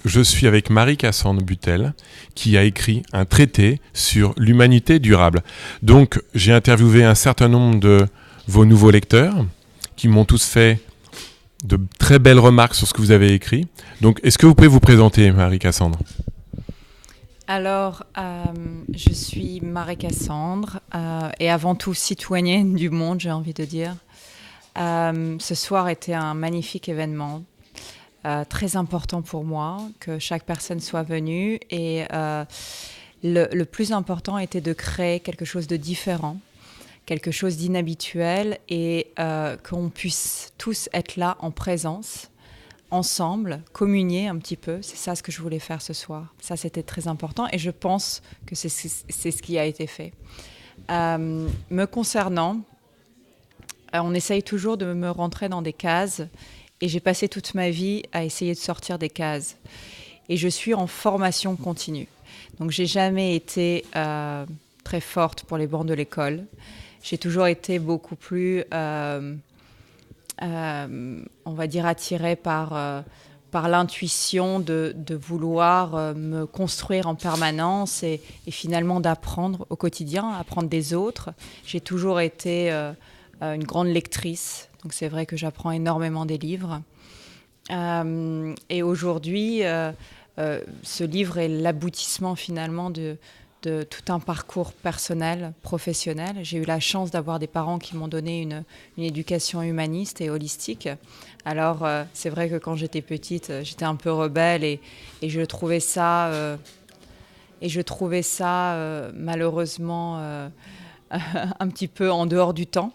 Je suis avec Marie-Cassandre Butel, qui a écrit un traité sur l'humanité durable. Donc, j'ai interviewé un certain nombre de vos nouveaux lecteurs, qui m'ont tous fait de très belles remarques sur ce que vous avez écrit. Donc, est-ce que vous pouvez vous présenter, Marie-Cassandre ? Alors, je suis Marie-Cassandre et avant tout citoyenne du monde, j'ai envie de dire. Ce soir était un magnifique événement, très important pour moi, que chaque personne soit venue. Et le plus important était de créer quelque chose de différent, quelque chose d'inhabituel et qu'on puisse tous être là en présence, ensemble, communier un petit peu. C'est ça ce que je voulais faire ce soir. Ça, c'était très important et je pense que c'est ce qui a été fait. Me concernant, on essaye toujours de me rentrer dans des cases et j'ai passé toute ma vie à essayer de sortir des cases. Et je suis en formation continue. Donc, j'ai jamais été très forte pour les bancs de l'école. J'ai toujours été beaucoup plus... on va dire attirée par l'intuition de vouloir me construire en permanence et finalement d'apprendre au quotidien, apprendre des autres. J'ai toujours été une grande lectrice, donc c'est vrai que j'apprends énormément des livres. Et aujourd'hui, ce livre est l'aboutissement finalement de tout un parcours personnel, professionnel. J'ai eu la chance d'avoir des parents qui m'ont donné une éducation humaniste et holistique. Alors, c'est vrai que quand j'étais petite, j'étais un peu rebelle et je trouvais ça, malheureusement un petit peu en dehors du temps.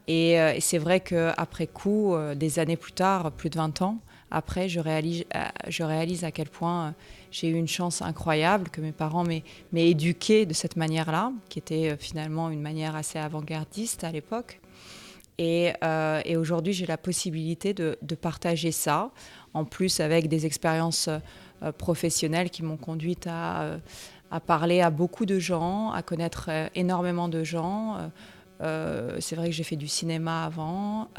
Et c'est vrai qu'après coup, des années plus tard, plus de 20 ans, après, je réalise à quel point j'ai eu une chance incroyable, que mes parents m'aient éduquée de cette manière-là, qui était finalement une manière assez avant-gardiste à l'époque. Et aujourd'hui, j'ai la possibilité de partager ça, en plus avec des expériences professionnelles qui m'ont conduite à parler à beaucoup de gens, à connaître énormément de gens. C'est vrai que j'ai fait du cinéma avant.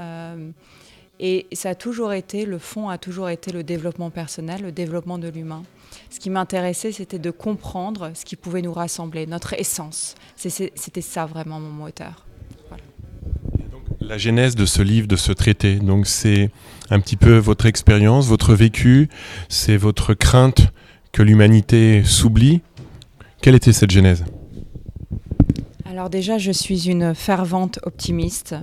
Et ça a toujours été, le fond a toujours été le développement personnel, le développement de l'humain. Ce qui m'intéressait, c'était de comprendre ce qui pouvait nous rassembler, notre essence. C'était ça vraiment mon moteur. Voilà. La genèse de ce livre, de ce traité, donc c'est un petit peu votre expérience, votre vécu, c'est votre crainte que l'humanité s'oublie. Quelle était cette genèse ? Alors déjà, je suis une fervente optimiste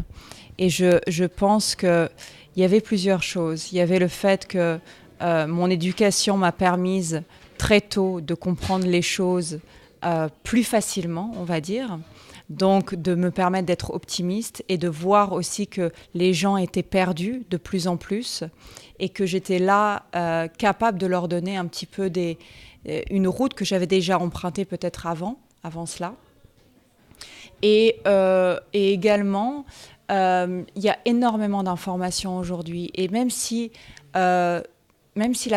et je pense qu'il y avait plusieurs choses. Il y avait le fait que mon éducation m'a permis très tôt de comprendre les choses plus facilement, on va dire. Donc de me permettre d'être optimiste et de voir aussi que les gens étaient perdus de plus en plus et que j'étais là capable de leur donner un petit peu une route que j'avais déjà empruntée peut-être avant cela. Et également, il y a énormément d'informations aujourd'hui. Et même si la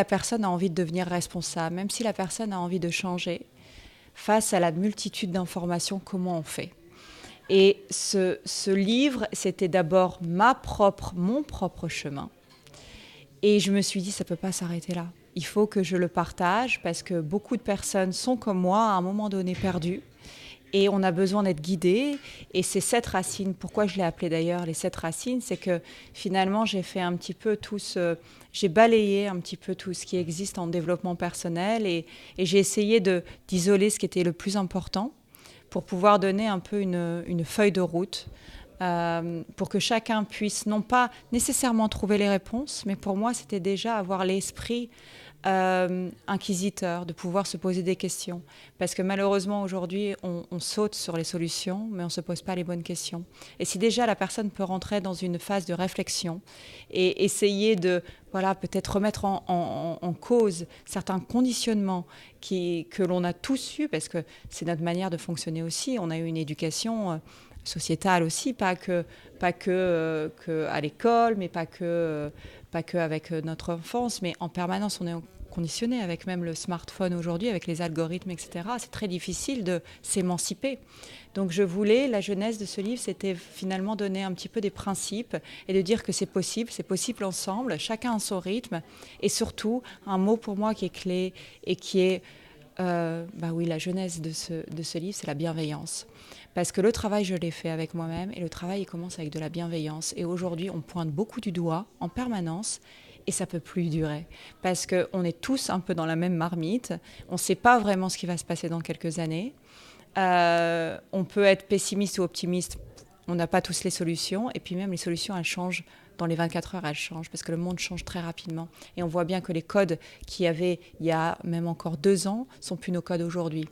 personne a envie de devenir responsable, même si la personne a envie de changer, face à la multitude d'informations, comment on fait ? Et ce livre, c'était d'abord mon propre chemin. Et je me suis dit, ça ne peut pas s'arrêter là. Il faut que je le partage parce que beaucoup de personnes sont comme moi, à un moment donné, perdues. Et on a besoin d'être guidé. Et ces 7 racines, pourquoi je l'ai appelé d'ailleurs les 7 racines, c'est que finalement, j'ai fait un petit peu j'ai balayé un petit peu tout ce qui existe en développement personnel et j'ai essayé d'isoler ce qui était le plus important pour pouvoir donner un peu une feuille de route pour que chacun puisse non pas nécessairement trouver les réponses, mais pour moi, c'était déjà avoir l'esprit inquisiteur, de pouvoir se poser des questions. Parce que malheureusement, aujourd'hui, on saute sur les solutions, mais on ne se pose pas les bonnes questions. Et si déjà la personne peut rentrer dans une phase de réflexion et essayer de, voilà, peut-être remettre en cause certains conditionnements que l'on a tous eus, parce que c'est notre manière de fonctionner aussi. On a eu une éducation sociétale aussi, pas que à l'école, mais pas que avec notre enfance, mais en permanence, on est conditionné avec même le smartphone aujourd'hui, avec les algorithmes, etc. C'est très difficile de s'émanciper. Donc la genèse de ce livre, c'était finalement donner un petit peu des principes et de dire que c'est possible ensemble, chacun à son rythme. Et surtout, un mot pour moi qui est clé et qui est, la genèse de ce livre, c'est la bienveillance. Parce que le travail, je l'ai fait avec moi-même et le travail, il commence avec de la bienveillance. Et aujourd'hui, on pointe beaucoup du doigt en permanence et ça ne peut plus durer. Parce qu'on est tous un peu dans la même marmite. On ne sait pas vraiment ce qui va se passer dans quelques années. On peut être pessimiste ou optimiste. On n'a pas tous les solutions. Et puis même les solutions, elles changent. Dans les 24 heures, elles changent parce que le monde change très rapidement. Et on voit bien que les codes qu'il y avait il y a même encore 2 ans sont plus nos codes aujourd'hui.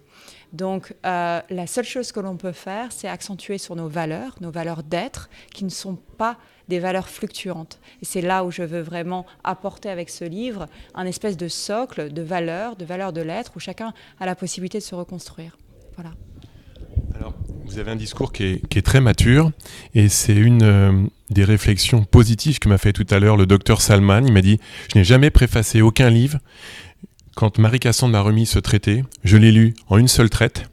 Donc la seule chose que l'on peut faire, c'est accentuer sur nos valeurs d'être, qui ne sont pas des valeurs fluctuantes. Et c'est là où je veux vraiment apporter avec ce livre un espèce de socle de valeurs de l'être, où chacun a la possibilité de se reconstruire. Voilà. Alors, vous avez un discours qui est très mature, et c'est une des réflexions positives que m'a fait tout à l'heure le docteur Salman. Il m'a dit « Je n'ai jamais préfacé aucun livre. Quand Marie Cassandre m'a remis ce traité, je l'ai lu en une seule traite.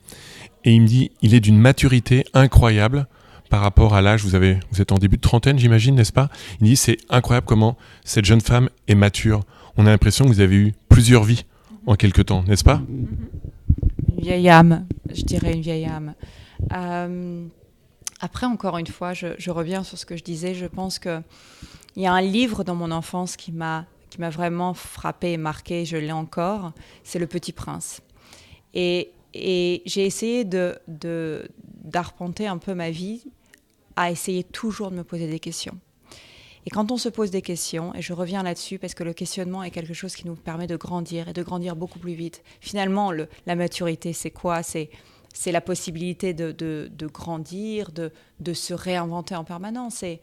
Et il me dit « Il est d'une maturité incroyable par rapport à l'âge. » Vous êtes en début de trentaine, j'imagine, n'est-ce pas? Il me dit « C'est incroyable comment cette jeune femme est mature. On a l'impression que vous avez eu plusieurs vies en quelque temps, n'est-ce pas ?» Une vieille âme, je dirais une vieille âme. Après, encore une fois, je reviens sur ce que je disais. Je pense qu'il y a un livre dans mon enfance qui m'a vraiment frappée et marquée, je l'ai encore, c'est Le Petit Prince. Et j'ai essayé d'arpenter un peu ma vie à essayer toujours de me poser des questions. Et quand on se pose des questions, et je reviens là-dessus parce que le questionnement est quelque chose qui nous permet de grandir et de grandir beaucoup plus vite. Finalement, la maturité, c'est quoi? C'est la possibilité de grandir, de se réinventer en permanence. Et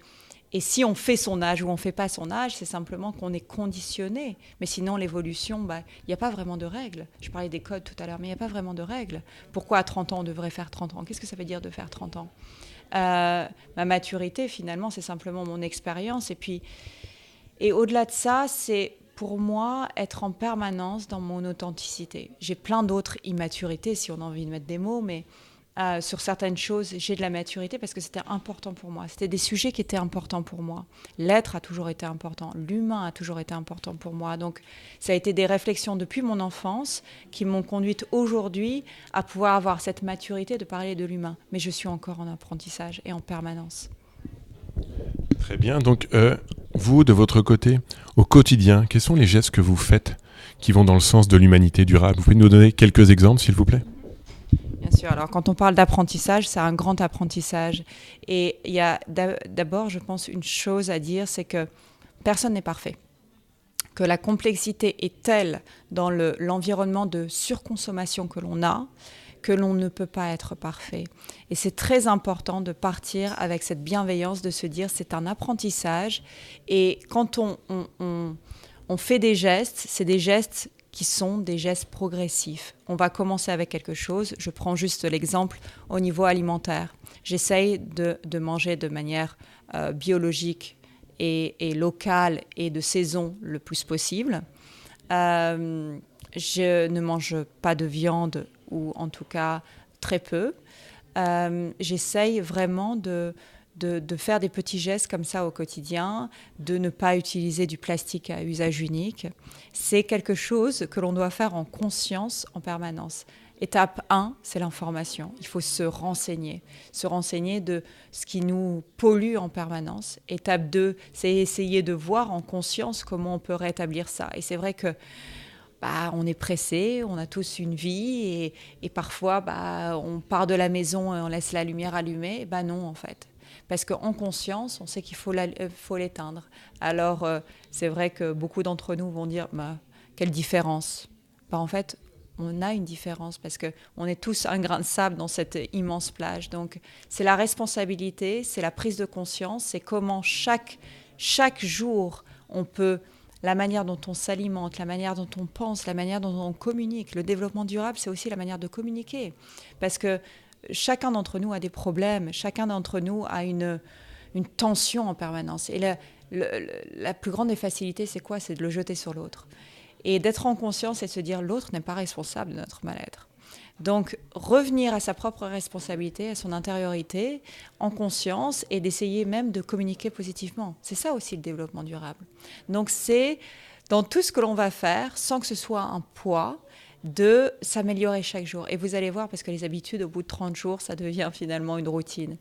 si on fait son âge ou on ne fait pas son âge, c'est simplement qu'on est conditionné. Mais sinon, l'évolution, il n'y a pas vraiment de règles. Je parlais des codes tout à l'heure, mais il n'y a pas vraiment de règles. Pourquoi à 30 ans, on devrait faire 30 ans? Qu'est-ce que ça veut dire de faire 30 ans? Ma maturité, finalement, c'est simplement mon expérience. Et au-delà de ça, c'est pour moi être en permanence dans mon authenticité. J'ai plein d'autres immaturités, si on a envie de mettre des mots, mais sur certaines choses, j'ai de la maturité parce que c'était important pour moi. C'était des sujets qui étaient importants pour moi. L'être a toujours été important. L'humain a toujours été important pour moi. Donc, ça a été des réflexions depuis mon enfance qui m'ont conduite aujourd'hui à pouvoir avoir cette maturité de parler de l'humain. Mais je suis encore en apprentissage et en permanence. Très bien. Donc, vous, de votre côté, au quotidien, quels sont les gestes que vous faites qui vont dans le sens de l'humanité durable? Vous pouvez nous donner quelques exemples, s'il vous plaît? Bien sûr. Alors, quand on parle d'apprentissage, c'est un grand apprentissage. Et il y a d'abord, je pense, une chose à dire, c'est que personne n'est parfait. Que la complexité est telle dans l'environnement de surconsommation que l'on a, que l'on ne peut pas être parfait. Et c'est très important de partir avec cette bienveillance, de se dire c'est un apprentissage. Et quand on fait des gestes, c'est des gestes qui sont des gestes progressifs. On va commencer avec quelque chose. Je prends juste l'exemple au niveau alimentaire. J'essaye de manger de manière biologique et locale et de saison le plus possible. Je ne mange pas de viande, ou en tout cas très peu. J'essaye vraiment de faire des petits gestes comme ça au quotidien, de ne pas utiliser du plastique à usage unique. C'est quelque chose que l'on doit faire en conscience en permanence. Étape 1, c'est l'information. Il faut se renseigner de ce qui nous pollue en permanence. Étape 2, c'est essayer de voir en conscience comment on peut rétablir ça. Et c'est vrai que on est pressé, on a tous une vie et parfois on part de la maison et on laisse la lumière allumée. Non, en fait. Parce qu'en conscience, on sait qu'il faut l'éteindre. Alors, c'est vrai que beaucoup d'entre nous vont dire quelle différence? En fait, on a une différence parce qu'on est tous un grain de sable dans cette immense plage. Donc, c'est la responsabilité, c'est la prise de conscience, c'est comment chaque jour, on peut... La manière dont on s'alimente, la manière dont on pense, la manière dont on communique. Le développement durable, c'est aussi la manière de communiquer. Parce que chacun d'entre nous a des problèmes, chacun d'entre nous a une tension en permanence. Et la plus grande des facilités, c'est quoi? C'est de le jeter sur l'autre. Et d'être en conscience et de se dire l'autre n'est pas responsable de notre mal-être. Donc, revenir à sa propre responsabilité, à son intériorité, en conscience, et d'essayer même de communiquer positivement. C'est ça aussi le développement durable. Donc, c'est dans tout ce que l'on va faire, sans que ce soit un poids, de s'améliorer chaque jour. Et vous allez voir, parce que les habitudes, au bout de 30 jours, ça devient finalement une routine.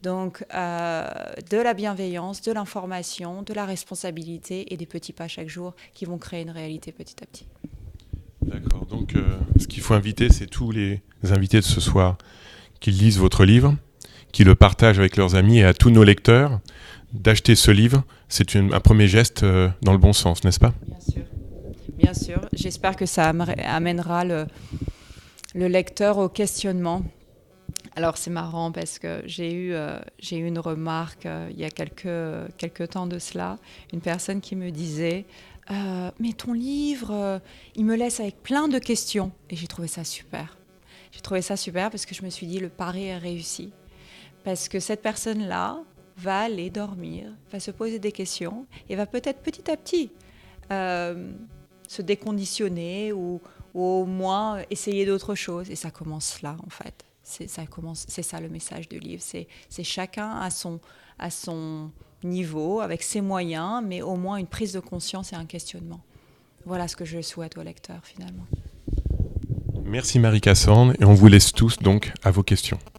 Donc, de la bienveillance, de l'information, de la responsabilité et des petits pas chaque jour qui vont créer une réalité petit à petit. D'accord, donc ce qu'il faut inviter, c'est tous les invités de ce soir qui lisent votre livre, qui le partagent avec leurs amis et à tous nos lecteurs, d'acheter ce livre. C'est un premier geste dans le bon sens, n'est-ce pas ? Bien sûr. Bien sûr. J'espère que ça amènera le lecteur au questionnement. Alors c'est marrant parce que j'ai eu une remarque il y a quelques temps de cela, une personne qui me disait mais ton livre, il me laisse avec plein de questions. Et j'ai trouvé ça super. J'ai trouvé ça super parce que je me suis dit le pari est réussi. Parce que cette personne-là va aller dormir, va se poser des questions et va peut-être petit à petit se déconditionner ou au moins essayer d'autres choses. Et ça commence là en fait. C'est ça le message du livre. C'est chacun à son niveau, avec ses moyens, mais au moins une prise de conscience et un questionnement. Voilà ce que je souhaite aux lecteurs finalement. Merci Marie-Cassandre et on vous laisse tous donc à vos questions.